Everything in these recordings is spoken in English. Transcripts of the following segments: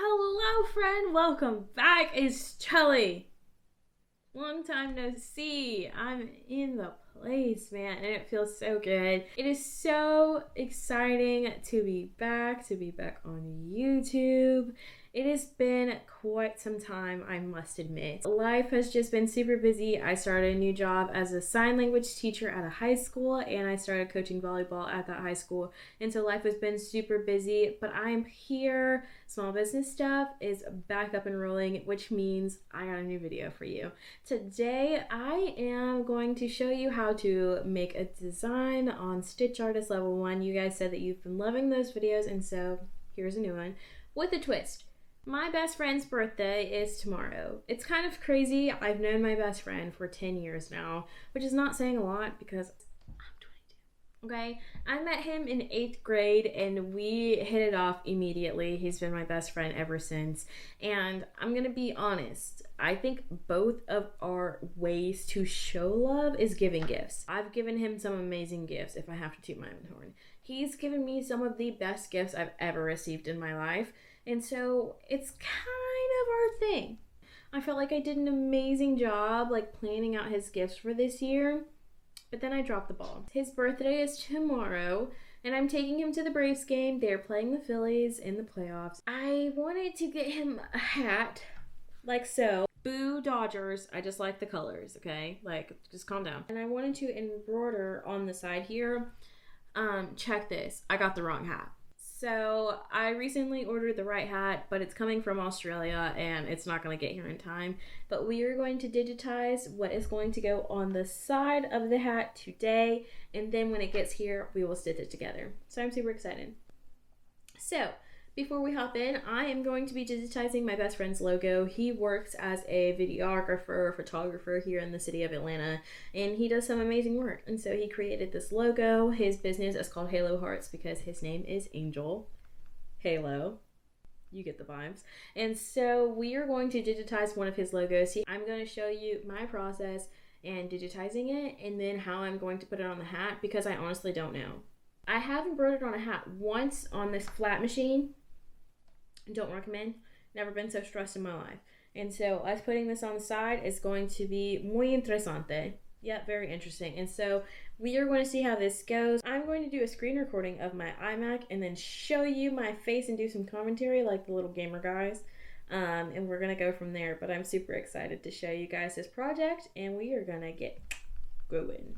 Hello, friend. Welcome back. It's Chelly. Long time no see. I'm in the place, man, and it feels so good. It is so exciting to be back on YouTube. It has been quite some time, I must admit. Life has just been super busy. I started a new job as a sign language teacher at a high school, and I started coaching volleyball at that high school. And so life has been super busy, but I am here. Small business stuff is back up and rolling, which means I got a new video for you. Today, I am going to show you how to make a design on Stitch Artist Level 1. You guys said that you've been loving those videos, and so here's a new one with a twist. My best friend's birthday is tomorrow. It's kind of crazy. I've known my best friend for 10 years now, which is not saying a lot because I'm 22. Okay? I met him in 8th grade and we hit it off immediately. He's been my best friend ever since. And I'm gonna be honest, I think both of our ways to show love is giving gifts. I've given him some amazing gifts, if I have to toot my own horn. He's given me some of the best gifts I've ever received in my life. And so it's kind of our thing. I felt like I did an amazing job planning out his gifts for this year, but then I dropped the ball. His birthday is tomorrow, and I'm taking him to the Braves game. They're playing the Phillies in the playoffs. I wanted to get him a hat, like so. Boo Dodgers, I just like the colors, okay? Just calm down. And I wanted to embroider on the side here. Check this, I got the wrong hat. So I recently ordered the right hat, but it's coming from Australia and it's not going to get here in time. But we are going to digitize what is going to go on the side of the hat today. And then when it gets here, we will stitch it together. So I'm super excited. So before we hop in, I am going to be digitizing my best friend's logo. He works as a videographer, photographer here in the city of Atlanta, and he does some amazing work. And so he created this logo. His business is called Heyyyoo Hearts because his name is Angel. Halo. You get the vibes. And so we are going to digitize one of his logos. I'm going to show you my process and digitizing it, and then how I'm going to put it on the hat because I honestly don't know. I have embroidered on a hat once on this flat machine. Don't recommend. Never been so stressed in my life. And so us putting this on the side is going to be muy interesante. Yeah, very interesting. And so we are going to see how this goes. I'm going to do a screen recording of my iMac and then show you my face and do some commentary like the little gamer guys. And we're going to go from there. But I'm super excited to show you guys this project, and we are going to get going.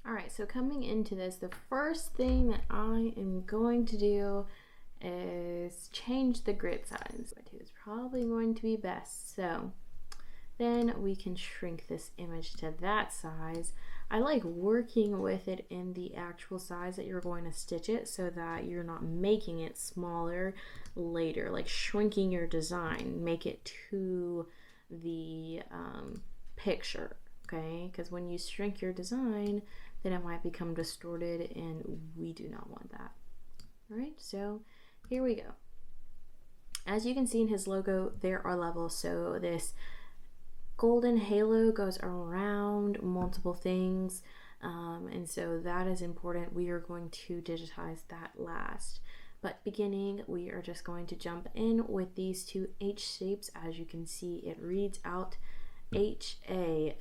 Alright, so coming into this, the first thing that I am going to do is change the grid size, which is probably going to be best. So then we can shrink this image to that size. I like working with it in the actual size that you're going to stitch it so that you're not making it smaller later, like shrinking your design, make it to the picture, okay? Because when you shrink your design, then it might become distorted, and we do not want that. All right, so here we go. As you can see in his logo, there are levels. So this golden halo goes around multiple things, and so that is important. We are going to digitize that last. But beginning, we are just going to jump in with these two H shapes. As you can see, it reads out H-A-L-O,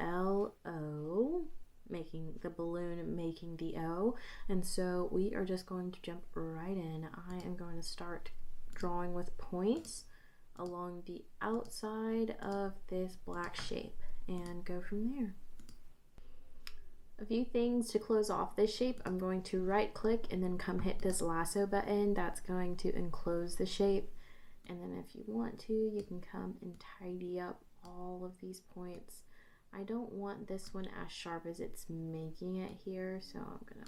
making the balloon, making the O. And so we are just going to jump right in. I am going to start drawing with points along the outside of this black shape and go from there. A few things to close off this shape. I'm going to right click and then come hit this lasso button. That's going to enclose the shape. And then if you want to, you can come and tidy up all of these points. I don't want this one as sharp as it's making it here, so I'm gonna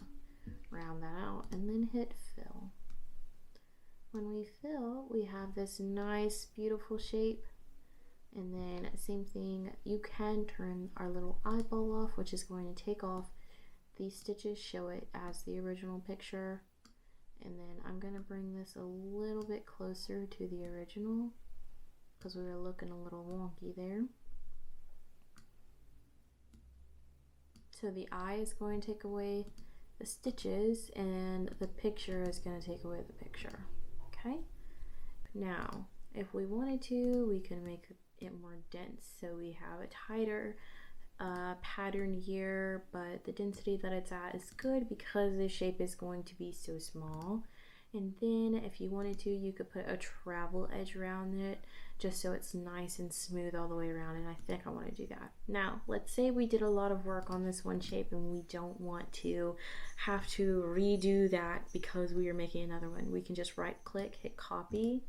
round that out and then hit fill. When we fill, we have this nice, beautiful shape. And then same thing, you can turn our little eyeball off, which is going to take off these stitches show it as the original picture. And then I'm going to bring this a little bit closer to the original because we were looking a little wonky there. So the eye is going to take away the stitches and the picture is going to take away the picture. Okay. Now, if we wanted to, we can make it more dense. So we have a tighter pattern here, but the density that it's at is good because the shape is going to be so small. And then if you wanted to, you could put a travel edge around it just so it's nice and smooth all the way around, and I think I want to do that. Now, let's say we did a lot of work on this one shape and we don't want to have to redo that because we are making another one. We can just right click, hit copy,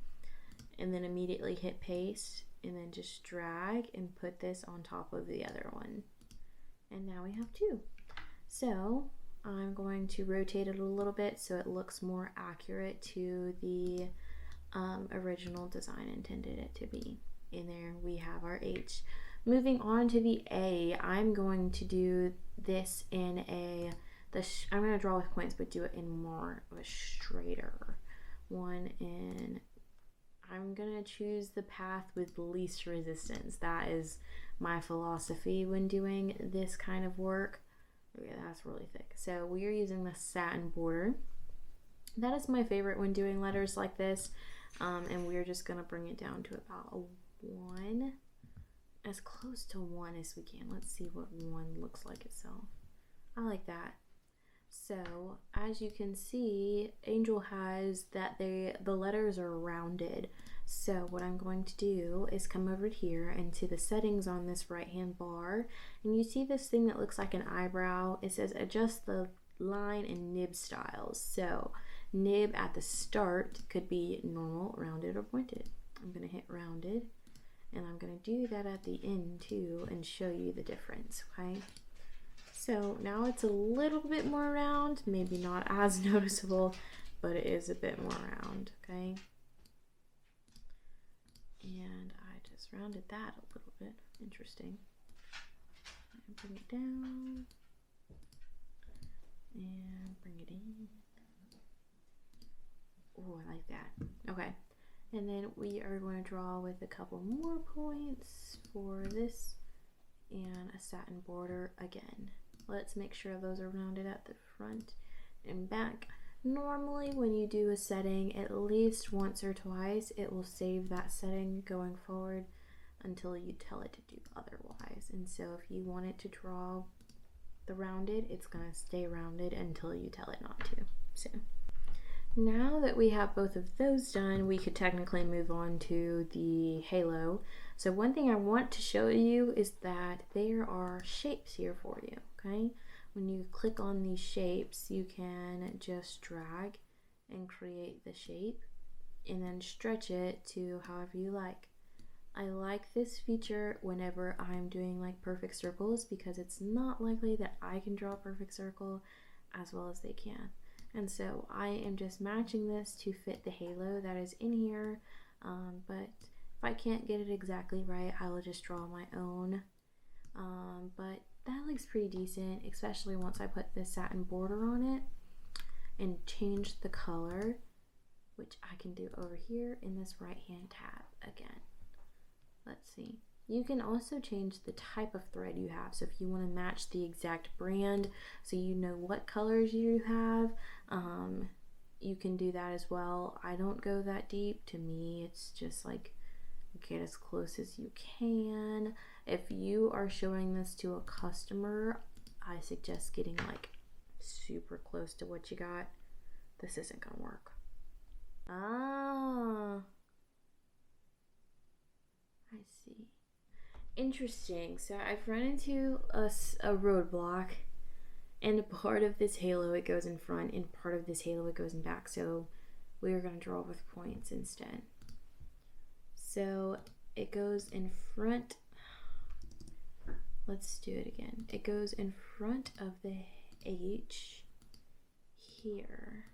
and then immediately hit paste, and then just drag and put this on top of the other one. And now we have two. So I'm going to rotate it a little bit so it looks more accurate to the original design intended it to be. In there we have our H. Moving on to the A, I'm going to do this in I'm going to draw with points, but do it in more of a straighter one, and I'm gonna choose the path with least resistance. That is my philosophy when doing this kind of work. Okay, that's really thick. So we are using the satin border. That is my favorite when doing letters like this. And we're just gonna bring it down to about a 1, as close to 1 as we can. Let's see what 1 looks like itself. I like that. So as you can see, Angel has that the letters are rounded. So what I'm going to do is come over here into the settings on this right hand bar, and you see this thing that looks like an eyebrow. It says adjust the line and nib styles. So nib at the start could be normal, rounded, or pointed. I'm going to hit rounded, and I'm going to do that at the end too and show you the difference. Okay. So now it's a little bit more round, maybe not as noticeable, but it is a bit more round, okay? And I just rounded that a little bit. Interesting. And bring it down. And bring it in. Oh, I like that. Okay. And then we are going to draw with a couple more points for this and a satin border again. Let's make sure those are rounded at the front and back. Normally when you do a setting at least once or twice, it will save that setting going forward until you tell it to do otherwise. And so if you want it to draw the rounded, it's going to stay rounded until you tell it not to. So now that we have both of those done, we could technically move on to the halo. So one thing I want to show you is that there are shapes here for you, okay? When you click on these shapes, you can just drag and create the shape and then stretch it to however you like. I like this feature whenever I'm doing like perfect circles because it's not likely that I can draw a perfect circle as well as they can. And so I am just matching this to fit the halo that is in here, but if I can't get it exactly right, I will just draw my own. But that looks pretty decent, especially once I put this satin border on it and change the color, which I can do over here in this right hand tab again. Let's see. You can also change the type of thread you have. So if you want to match the exact brand so you know what colors you have, you can do that as well. I don't go that deep. To me, it's just like get as close as you can. If you are showing this to a customer, I suggest getting like super close to what you got. This isn't gonna work. Ah, I see. Interesting. So I've run into a roadblock, and part of this halo it goes in front and part of this halo it goes in back. So we are going to draw with points instead. So it goes in front. Let's do it again. It goes in front of the H here.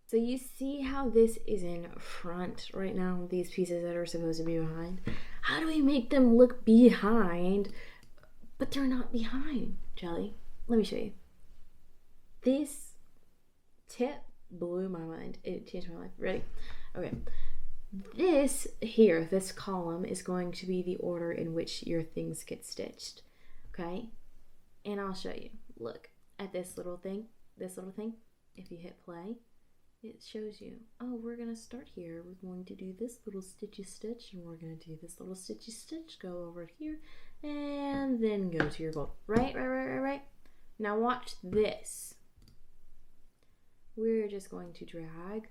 So you see how this is in front right now, these pieces that are supposed to be behind. how do we make them look behind, but they're not behind, Chelly? Let me show you. This tip blew my mind. It changed my life. Ready? Okay. This here, this column is going to be the order in which your things get stitched. Okay? And I'll show you. Look at this little thing. This little thing. If you hit play, it shows you, oh, we're going to start here. We're going to do this little stitchy stitch, and we're going to do this little stitchy stitch, go over here, and then go to your goal. Right. Now watch this. We're just going to drag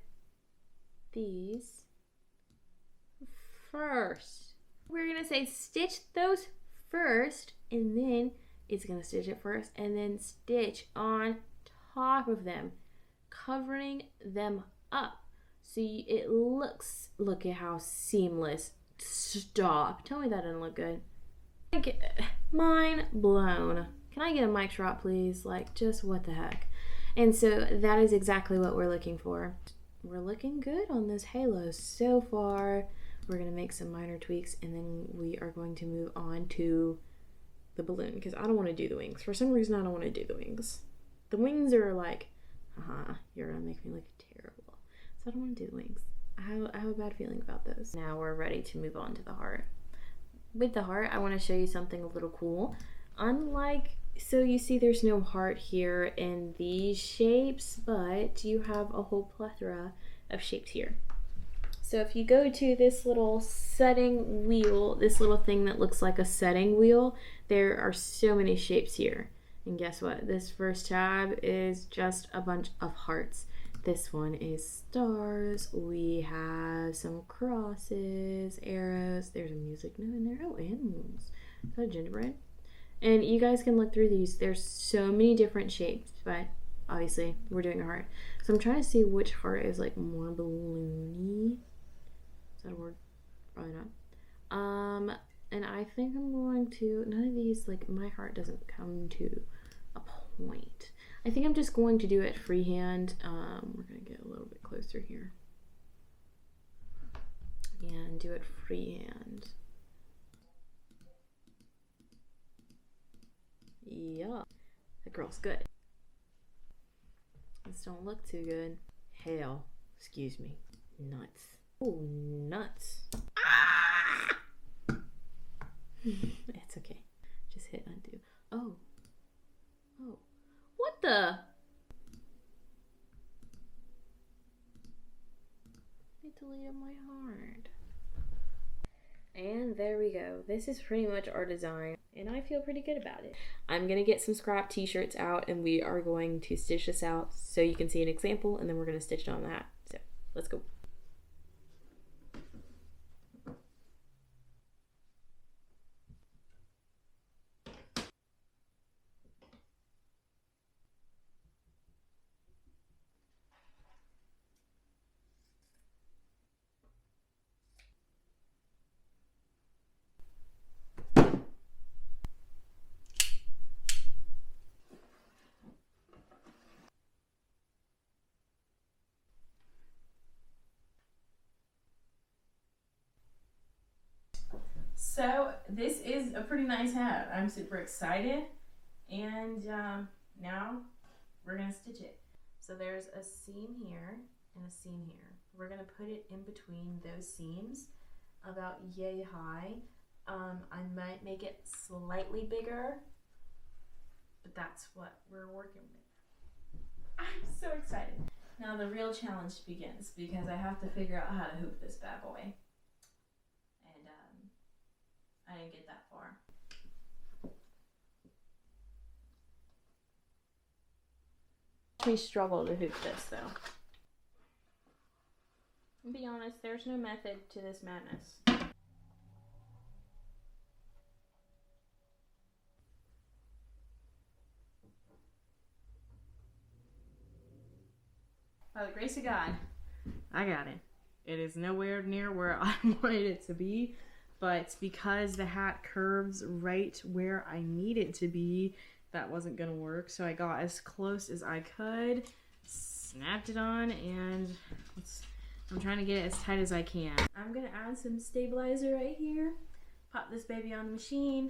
these first. We're going to say stitch those first, and then it's going to stitch it first, and then stitch on top of them, covering them up. So it looks, look at how seamless. Stop. Tell me that didn't look good. Mind blown. Can I get a mic drop, please? Like, just what the heck? And so that is exactly what we're looking for. We're looking good on this halo so far. We're going to make some minor tweaks, and then we are going to move on to the balloon, because I don't want to do the wings. For some reason, I don't want to do the wings. The wings are like, you're going to make me look terrible. So I don't want to do the wings. I have a bad feeling about those. Now we're ready to move on to the heart. With the heart, I want to show you something a little cool. So you see there's no heart here in these shapes, but you have a whole plethora of shapes here. So if you go to this little setting wheel, this little thing that looks like a setting wheel, there are so many shapes here. And guess what? This first tab is just a bunch of hearts. This one is stars. We have some crosses, arrows. There's a music note in there. Oh, animals. Is that gingerbread? And you guys can look through these. There's so many different shapes, but obviously we're doing a heart. So I'm trying to see which heart is like more balloony. Is that a word? Probably not. And I think I'm going to, none of these, like my heart doesn't come to a point. I think I'm just going to do it freehand. We're going to get a little bit closer here. And do it freehand. Yeah, that girl's good. This don't look too good. Hell, excuse me. Nuts. Oh, nuts. Ah! It's okay. Just hit undo. Oh. What the? It deleted my heart. And there we go. This is pretty much our design, and I feel pretty good about it. I'm gonna get some scrap t-shirts out, and we are going to stitch this out so you can see an example, and then we're gonna stitch it on the hat. So let's go. So this is a pretty nice hat. I'm super excited, and now we're gonna stitch it. So there's a seam here and a seam here. We're gonna put it in between those seams about yay high. I might make it slightly bigger, but that's what we're working with. I'm so excited. Now the real challenge begins, because I have to figure out how to hoop this bad boy. I didn't get that far. We struggle to hoop this though. To be honest, there's no method to this madness. By the grace of God, I got it. It is nowhere near where I wanted it to be, but because the hat curves right where I need it to be, that wasn't gonna work. So I got as close as I could, snapped it on, and I'm trying to get it as tight as I can. I'm gonna add some stabilizer right here. Pop this baby on the machine.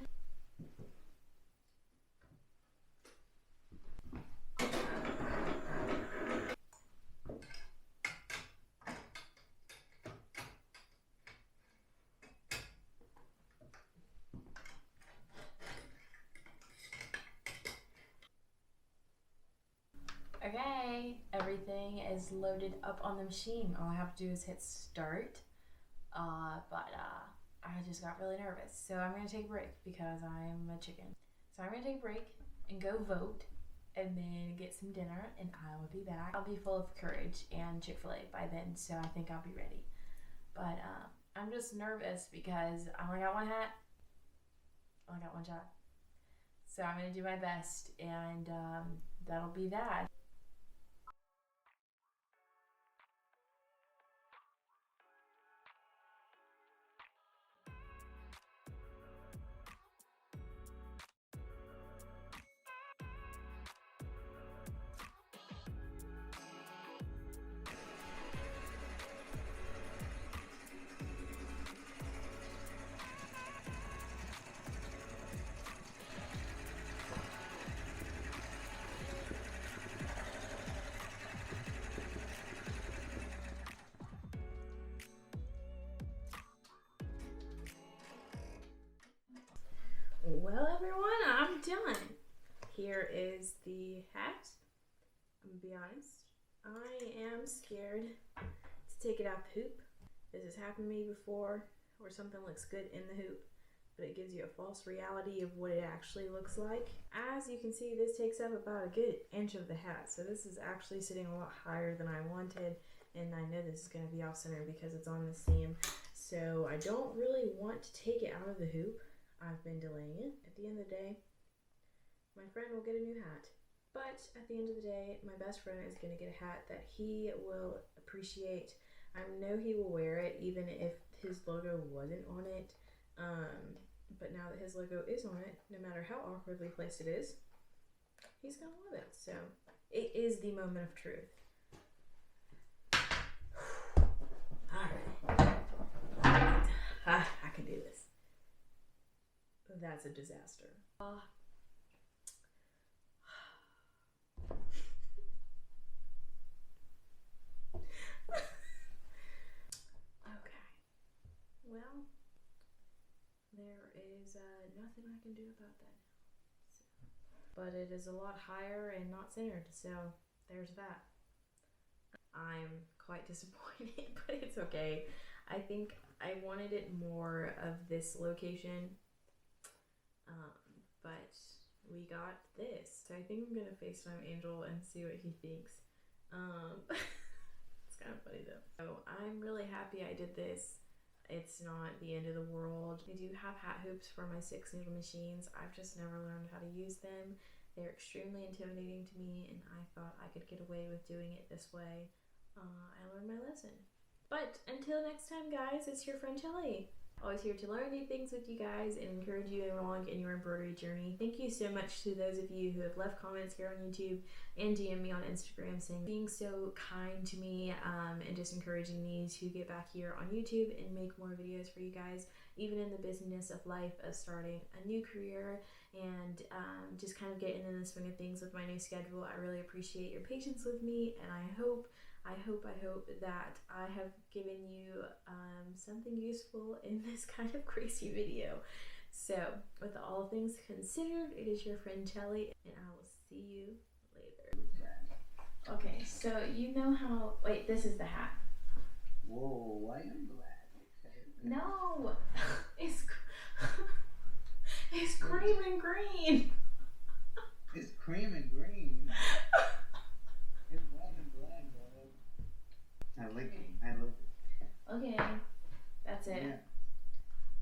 Okay, everything is loaded up on the machine. All I have to do is hit start. I just got really nervous. So I'm gonna take a break because I'm a chicken. So I'm gonna take a break and go vote and then get some dinner, and I will be back. I'll be full of courage and Chick-fil-A by then, so I think I'll be ready. But I'm just nervous because I only got one hat. I only got one shot. So I'm gonna do my best, and that'll be that. Well, everyone, I'm done. Here is the hat. I'm gonna be honest. I am scared to take it out the hoop. This has happened to me before, where something looks good in the hoop, but it gives you a false reality of what it actually looks like. As you can see, this takes up about a good inch of the hat, so this is actually sitting a lot higher than I wanted, and I know this is going to be off center because it's on the seam, so I don't really want to take it out of the hoop. I've been delaying it. At the end of the day, my friend will get a new hat. But at the end of the day, my best friend is going to get a hat that he will appreciate. I know he will wear it even if his logo wasn't on it. But now that his logo is on it, no matter how awkwardly placed it is, he's going to love it. So it is the moment of truth. Alright. I can do this. That's a disaster. Okay. Well, there is nothing I can do about that. So. But it is a lot higher and not centered, so there's that. I'm quite disappointed, but it's okay. I think I wanted it more of this location. But we got this. So I think I'm gonna FaceTime Angel and see what he thinks. It's kind of funny though. So I'm really happy I did this. It's not the end of the world. I do have hat hoops for my 6 needle machines. I've just never learned how to use them. They're extremely intimidating to me, and I thought I could get away with doing it this way. I learned my lesson. But until next time, guys, it's your friend Chelly. Always here to learn new things with you guys and encourage you along in your embroidery journey. Thank you so much to those of you who have left comments here on YouTube and DM me on Instagram saying being so kind to me and just encouraging me to get back here on YouTube and make more videos for you guys, even in the busyness of life of starting a new career and just kind of getting in the swing of things with my new schedule. I really appreciate your patience with me, and I hope that I have given you something useful in this kind of crazy video. So, with all things considered, it is your friend Chelly, and I will see you later. Okay, so you know how... Wait, this is the hat. Whoa, I am glad. No! It's cream and green! It's cream and green. It's white and black, dog. I like it. I love it. Okay, that's it. Yeah.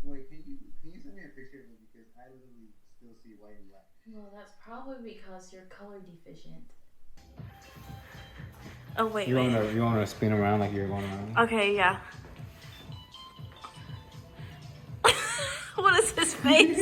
Wait, can you send me a picture of it, because I literally still see white and black. Well, that's probably because you're color deficient. Oh wait, you wanna spin around like you're going around? Okay, yeah. What is his face?